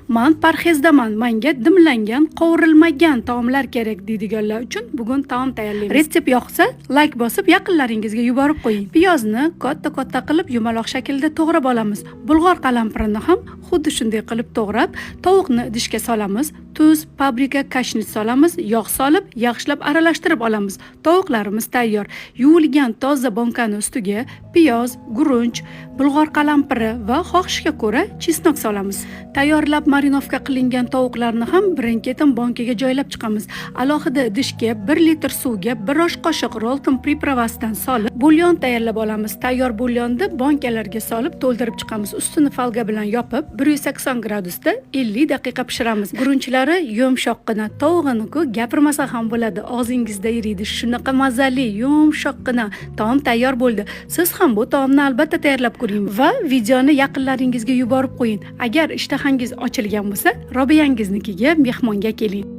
Men parhezdaman, menga dimlangan, qovurilmagan taomlar kerak deydiganlar uchun bugun taom tayyorlaymiz. Retsept yoqsa, like bosib yaqinlaringizga yuborib qo'ying. Piyozni katta-katta qilib yumaloq shaklda to'g'rab olamiz. Bulg'or qalampirini ham xuddi shunday qilib to'g'rab, tovuqni idishga solamiz. Tuz, paprika, kashnit solamiz, yog' solib, yaxshilab aralashtirib olamiz. Tovuqlarimiz tayyor. Yuvilgan toza bonkani ustiga piyoz, gurunch, bulg'or qalampiri va xohishga ko'ra chesnok solamiz. Tayyorlab marinovka qilingan tovuqlarni ham birin-ketin bonkaga joylab chiqamiz. Alohida idishga 1 litr suvga 1 osh qoshiq rolton pripravasidan solib, bulyon tayyorlab olamiz. Tayyor bulyonni bonkalarga solib to'ldirib chiqamiz. Ustini folga bilan yopib, 180 gradusda 50 daqiqa pishiramiz. Gurunch yumshoqqina, tovuqni-ku gapirmasa ham bo'ladi, og'zingizda eriydi. Shunaqa mazali, yumshoqqina taom tayyor bo'ldi. Siz ham bu taomni albatta tayyorlab ko'ring va videoni yaqinlaringizga yuborib qo'ying. Agar ishtahangiz ochilgan bo'lsa, Robiyangiznikiga mehmonga keling.